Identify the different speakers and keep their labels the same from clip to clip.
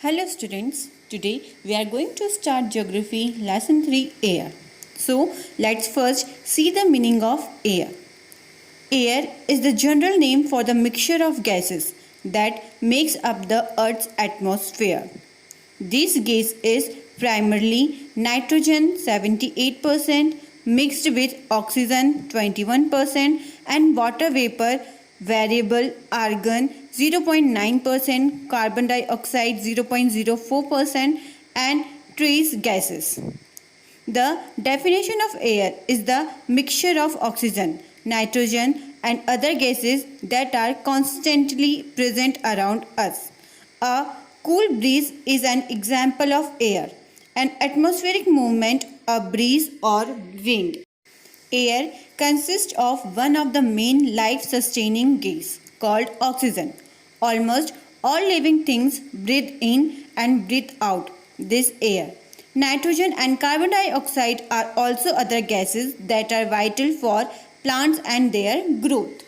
Speaker 1: Hello students, today we are going to start Geography Lesson 3 Air. So let's first see the meaning of air. Air is the general name for the mixture of gases that makes up the Earth's atmosphere. This gas is primarily nitrogen 78% mixed with oxygen 21% and water vapor variable argon 0.9%, carbon dioxide 0.04% and trace gases. The definition of air is the mixture of oxygen, nitrogen and other gases that are constantly present around us. A cool breeze is an example of air. An atmospheric movement, a breeze or wind. Air consists of one of the main life-sustaining gases called oxygen. Almost all living things breathe in and breathe out this air. Nitrogen and carbon dioxide are also other gases that are vital for plants and their growth.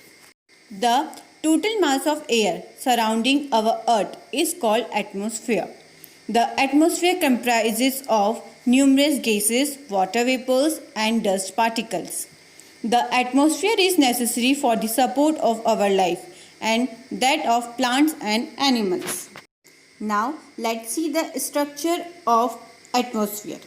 Speaker 1: The total mass of air surrounding our Earth is called atmosphere. The atmosphere comprises of numerous gases, water vapors and dust particles. The atmosphere is necessary for the support of our life and that of plants and animals. Now let's see the structure of atmosphere.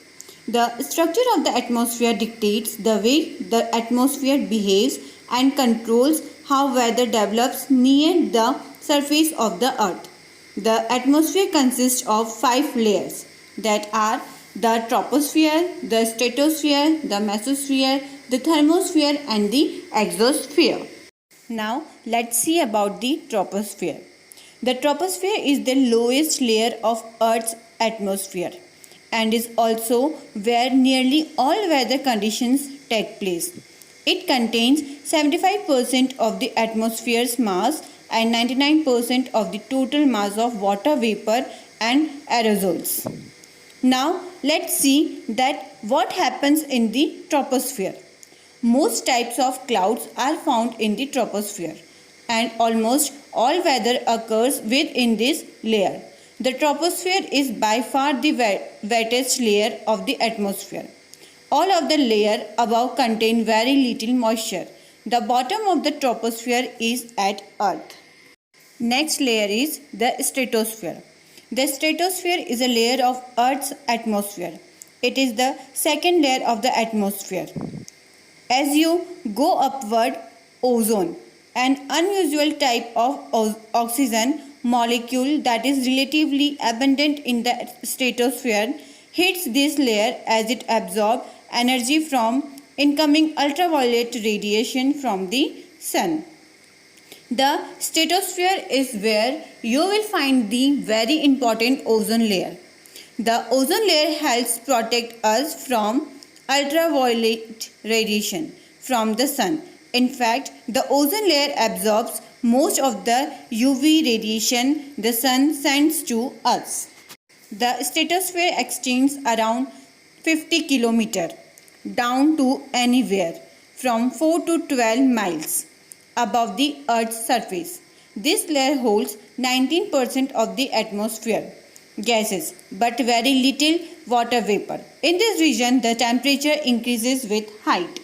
Speaker 1: The structure of the atmosphere dictates the way the atmosphere behaves and controls how weather develops near the surface of the earth. The atmosphere consists of 5 layers that are the troposphere, the stratosphere, the mesosphere, the thermosphere and the exosphere. Now let's see about the troposphere. The troposphere is the lowest layer of Earth's atmosphere and is also where nearly all weather conditions take place. It contains 75% of the atmosphere's mass and 99% of the total mass of water vapor and aerosols. Now let's see that what happens in the troposphere. Most types of clouds are found in the troposphere and almost all weather occurs within this layer. The troposphere is by far the wettest layer of the atmosphere. All of the layer above contain very little moisture. The bottom of the troposphere is at Earth. Next layer is the stratosphere. The stratosphere is a layer of Earth's atmosphere. It is the second layer of the atmosphere. As you go upward, ozone, an unusual type of oxygen molecule that is relatively abundant in the stratosphere, hits this layer as it absorbs energy from incoming ultraviolet radiation from the sun. The stratosphere is where you will find the very important ozone layer. The ozone layer helps protect us from ultraviolet radiation from the sun. In fact, the ozone layer absorbs most of the UV radiation the sun sends to us. The stratosphere extends around 50 km down to anywhere from 4 to 12 miles above the Earth's surface. This layer holds 19% of the atmosphere gases but very little water vapor. In this region, the temperature increases with height.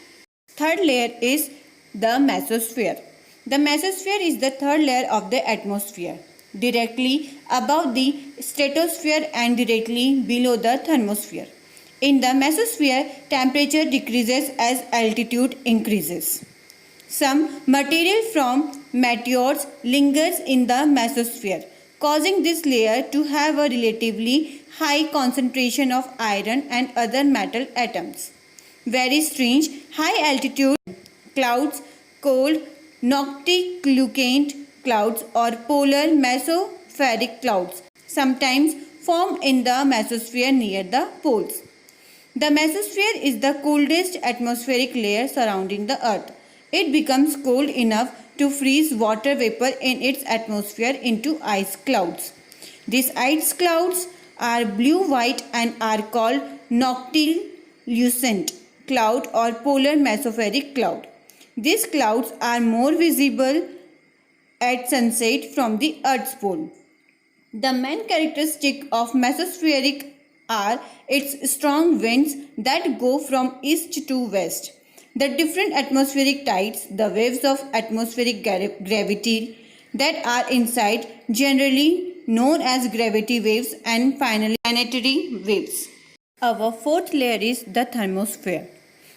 Speaker 1: Third layer is the mesosphere. The mesosphere is the third layer of the atmosphere, directly above the stratosphere and directly below the thermosphere. In the mesosphere, temperature decreases as altitude increases. Some material from meteors lingers in the mesosphere, causing this layer to have a relatively high concentration of iron and other metal atoms. Very strange, high altitude clouds called noctilucent clouds or polar mesospheric clouds sometimes form in the mesosphere near the poles. The mesosphere is the coldest atmospheric layer surrounding the earth. It becomes cold enough to freeze water vapor in its atmosphere into ice clouds. These ice clouds are blue-white and are called noctilucent cloud or polar mesospheric cloud. These clouds are more visible at sunset from the Earth's pole. The main characteristic of mesospheric are its strong winds that go from east to west, the different atmospheric tides, the waves of atmospheric gravity that are inside, generally known as gravity waves, and finally planetary waves. Our fourth layer is the thermosphere.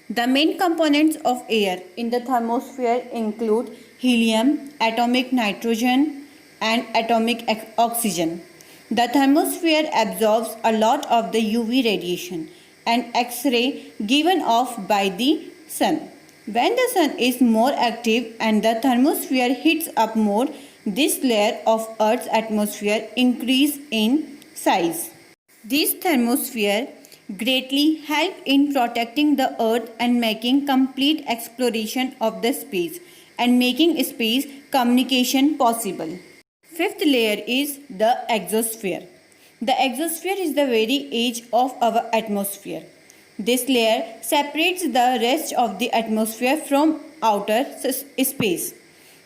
Speaker 1: The main components of air in the thermosphere include helium, atomic nitrogen, and atomic oxygen. The thermosphere absorbs a lot of the UV radiation and X-ray given off by the sun. When the sun is more active and the thermosphere heats up more, this layer of Earth's atmosphere increases in size. These thermosphere greatly help in protecting the earth and making complete exploration of the space and making space communication possible. Fifth layer is the exosphere. The exosphere is the very edge of our atmosphere. This layer separates the rest of the atmosphere from outer space.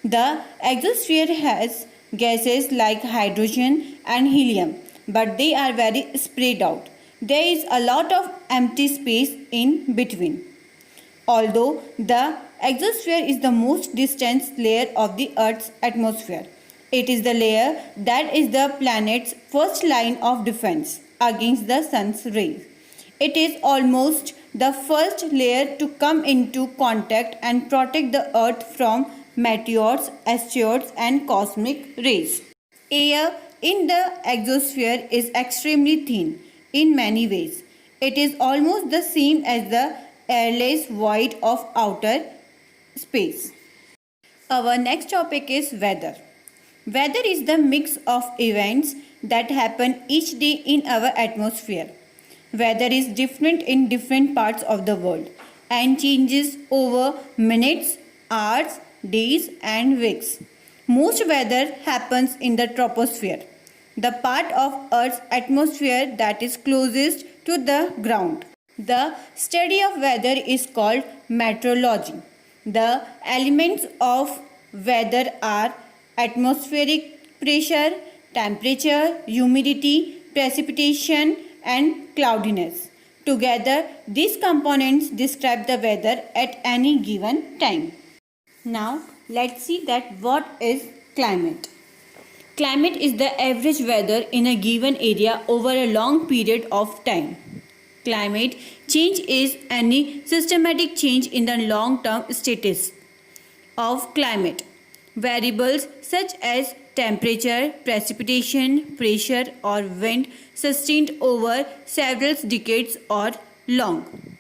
Speaker 1: The exosphere has gases like hydrogen and helium, but they are very spread out. There is a lot of empty space in between. Although the exosphere is the most distant layer of the Earth's atmosphere, it is the layer that is the planet's first line of defense against the sun's rays. It is almost the first layer to come into contact and protect the Earth from meteors, asteroids, and cosmic rays. Air in the exosphere is extremely thin in many ways. It is almost the same as the airless void of outer space. Our next topic is weather. Weather is the mix of events that happen each day in our atmosphere. Weather is different in different parts of the world and changes over minutes, hours, days, and weeks. Most weather happens in the troposphere, the part of Earth's atmosphere that is closest to the ground. The study of weather is called meteorology. The elements of weather are atmospheric pressure, temperature, humidity, precipitation, and cloudiness. Together, these components describe the weather at any given time. Now, let's see that what is climate. Climate is the average weather in a given area over a long period of time. Climate change is any systematic change in the long-term status of climate. Variables such as temperature, precipitation, pressure, or wind sustained over several decades or long.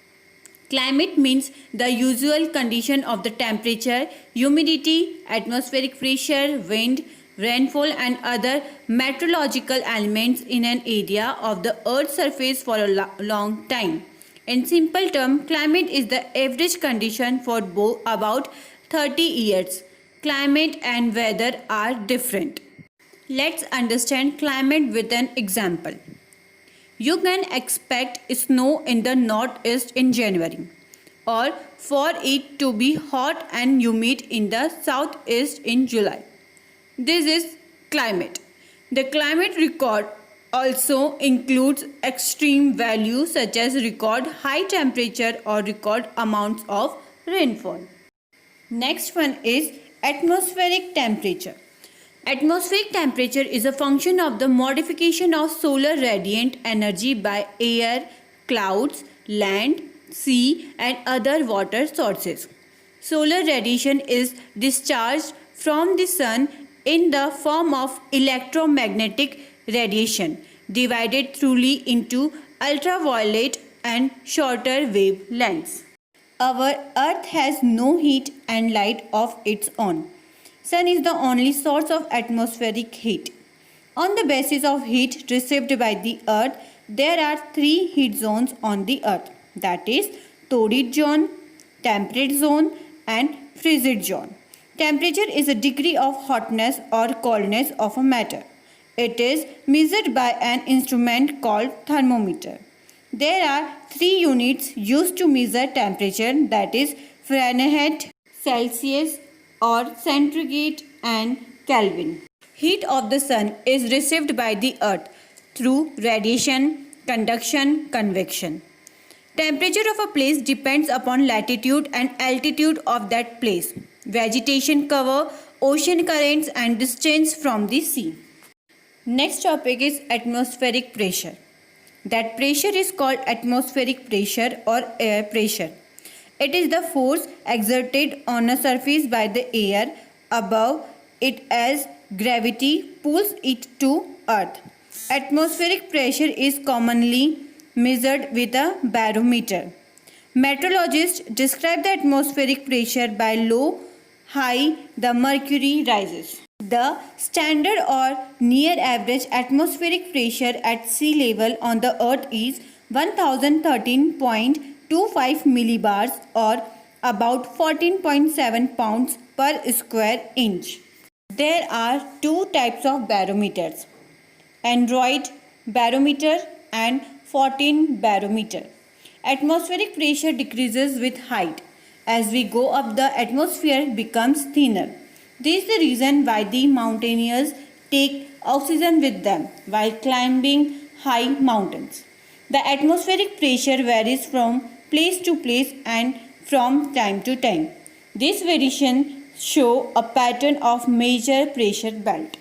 Speaker 1: Climate means the usual condition of the temperature, humidity, atmospheric pressure, wind, rainfall, and other meteorological elements in an area of the Earth's surface for a long time. In simple terms, climate is the average condition for about 30 years. Climate and weather are different. Let's understand climate with an example. You can expect snow in the northeast in January, or for it to be hot and humid in the southeast in July. This is climate. The climate record also includes extreme values such as record high temperature or record amounts of rainfall. Next one is atmospheric temperature. Atmospheric temperature is a function of the modification of solar radiant energy by air, clouds, land, sea, and other water sources. Solar radiation is discharged from the sun in the form of electromagnetic radiation, divided truly into ultraviolet and shorter wavelengths. Our Earth has no heat and light of its own. Sun is the only source of atmospheric heat. On the basis of heat received by the Earth, there are three heat zones on the Earth, that is, torrid zone, temperate zone, and frigid zone. Temperature is a degree of hotness or coldness of a matter. It is measured by an instrument called thermometer. There are three units used to measure temperature, that is Fahrenheit, Celsius, or centigrade and Kelvin. Heat of the sun is received by the earth through radiation, conduction, convection. Temperature of a place depends upon latitude and altitude of that place, vegetation cover, ocean currents and distance from the sea. Next topic is atmospheric pressure. That pressure is called atmospheric pressure or air pressure. It is the force exerted on a surface by the air above it as gravity pulls it to earth. Atmospheric pressure is commonly measured with a barometer. Meteorologists describe the atmospheric pressure by low, high, the mercury rises. The standard or near average atmospheric pressure at sea level on the earth is 1013.25 millibars or about 14.7 pounds per square inch. There are two types of barometers, Android barometer and 14 barometer. Atmospheric pressure decreases with height. As we go up, the atmosphere becomes thinner. This is the reason why the mountaineers take oxygen with them while climbing high mountains. The atmospheric pressure varies from place to place and from time to time. This variation shows a pattern of major pressure belt.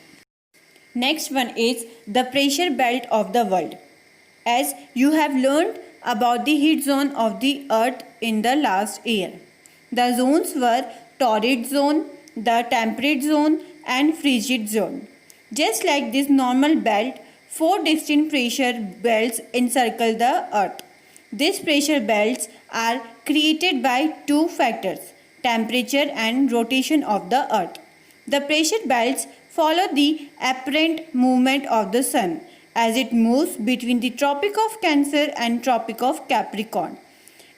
Speaker 1: Next one is the pressure belt of the world. As you have learned about the heat zone of the earth in the last year. The zones were torrid zone, the temperate zone and frigid zone. Just like this normal belt, four distinct pressure belts encircle the earth. These pressure belts are created by two factors, temperature and rotation of the earth. The pressure belts follow the apparent movement of the sun as it moves between the Tropic of Cancer and Tropic of Capricorn.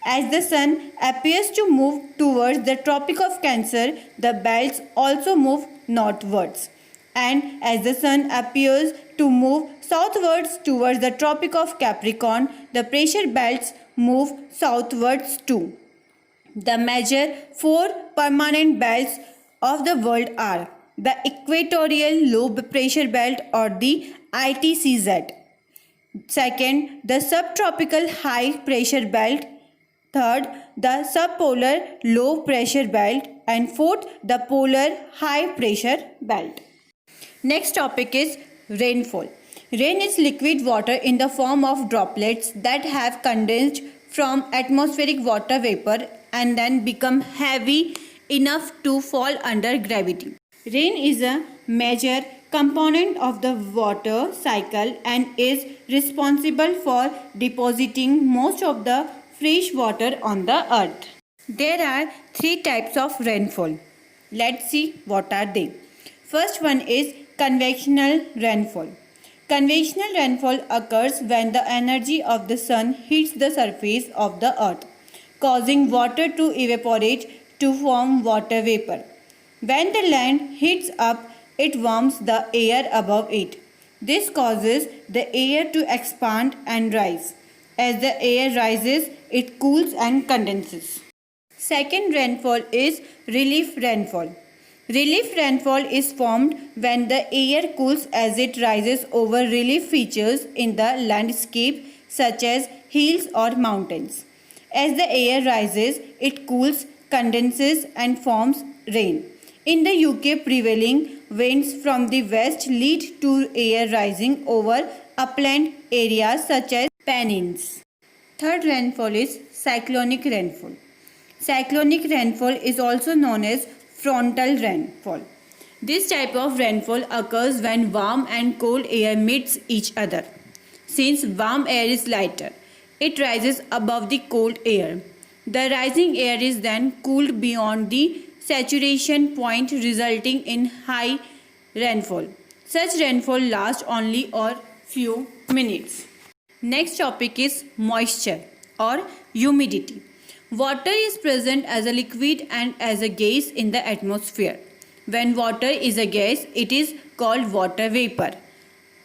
Speaker 1: As the sun appears to move towards the Tropic of Cancer, the belts also move northwards. And as the sun appears to move southwards towards the Tropic of Capricorn, the pressure belts move southwards too. The major four permanent belts of the world are the Equatorial Low Pressure Belt or the ITCZ. Second, the Subtropical High Pressure Belt. Third, the subpolar low pressure belt, and fourth, the polar high pressure belt. Next topic is rainfall. Rain is liquid water in the form of droplets that have condensed from atmospheric water vapor and then become heavy enough to fall under gravity. Rain is a major component of the water cycle and is responsible for depositing most of the fresh water on the earth. There are three types of rainfall. Let's see what are they. First one is convectional rainfall. Convectional rainfall occurs when the energy of the sun hits the surface of the earth, causing water to evaporate to form water vapor. When the land heats up, it warms the air above it. This causes the air to expand and rise. As the air rises, it cools and condenses. Second rainfall is relief rainfall. Relief rainfall is formed when the air cools as it rises over relief features in the landscape such as hills or mountains. As the air rises, it cools, condenses and forms rain. In the UK, prevailing winds from the west lead to air rising over upland areas such as Pennines. Third rainfall is cyclonic rainfall. Cyclonic rainfall is also known as frontal rainfall. This type of rainfall occurs when warm and cold air meets each other. Since warm air is lighter, it rises above the cold air. The rising air is then cooled beyond the saturation point, resulting in high rainfall. Such rainfall lasts only a few minutes. Next topic is moisture or humidity. Water is present as a liquid and as a gas in the atmosphere. When water is a gas, it is called water vapor.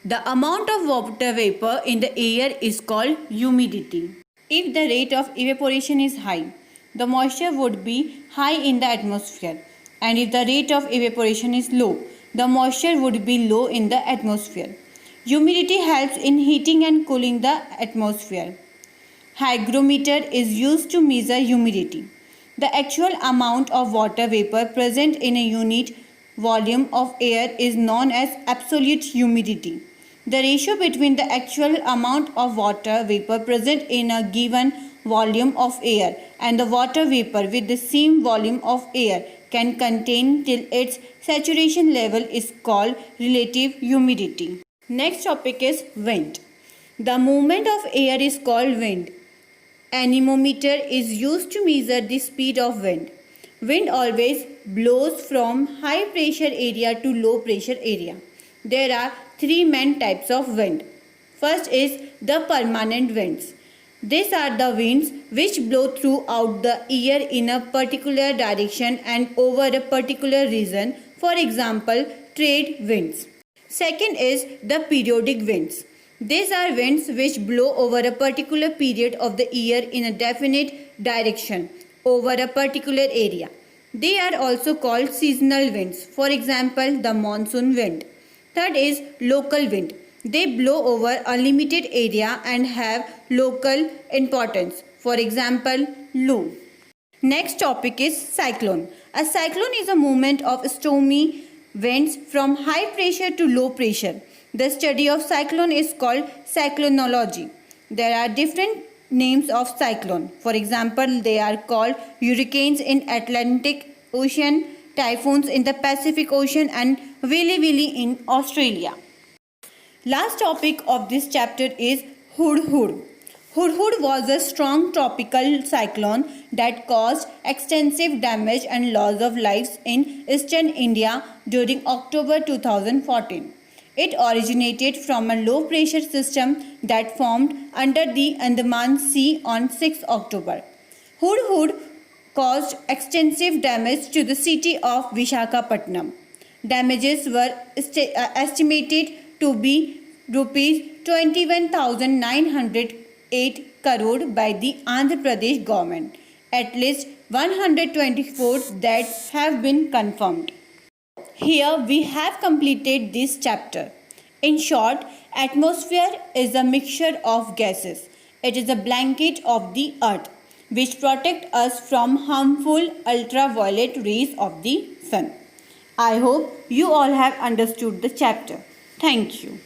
Speaker 1: The amount of water vapor in the air is called humidity. If the rate of evaporation is high, the moisture would be high in the atmosphere, and if the rate of evaporation is low, the moisture would be low in the atmosphere. Humidity helps in heating and cooling the atmosphere. Hygrometer is used to measure humidity, the actual amount of water vapor present in a unit volume of air is known as absolute humidity. The ratio between the actual amount of water vapor present in a given volume of air and the water vapor with the same volume of air can contain till its saturation level is called relative humidity. Next topic is wind. The movement of air is called wind. Anemometer is used to measure the speed of wind. Wind always blows from high pressure area to low pressure area. There are three main types of wind. First is the permanent winds. These are the winds which blow throughout the year in a particular direction and over a particular region. For example, trade winds. Second is the periodic winds. These are winds which blow over a particular period of the year in a definite direction over a particular area. They are also called seasonal winds. For example, the monsoon wind. Third is local wind. They blow over a limited area and have local importance. For example, Lu. Next topic is cyclone. A cyclone is a movement of stormy winds from high pressure to low pressure. The study of cyclone is called cyclonology. There are different names of cyclone. For example, they are called hurricanes in Atlantic Ocean, typhoons in the Pacific Ocean and Wili Wili in Australia. Last topic of this chapter is Hudhud. Hudhud was a strong tropical cyclone that caused extensive damage and loss of lives in eastern India during October 2014. It originated from a low pressure system that formed under the Andaman Sea on 6 October. Hudhud caused extensive damage to the city of Visakhapatnam. Damages were estimated to be rupees 21,908 crore by the Andhra Pradesh government. At least 124 deaths have been confirmed. Here we have completed this chapter. In short, atmosphere is a mixture of gases. It is a blanket of the earth which protect us from harmful ultraviolet rays of the sun. I hope you all have understood the chapter. Thank you.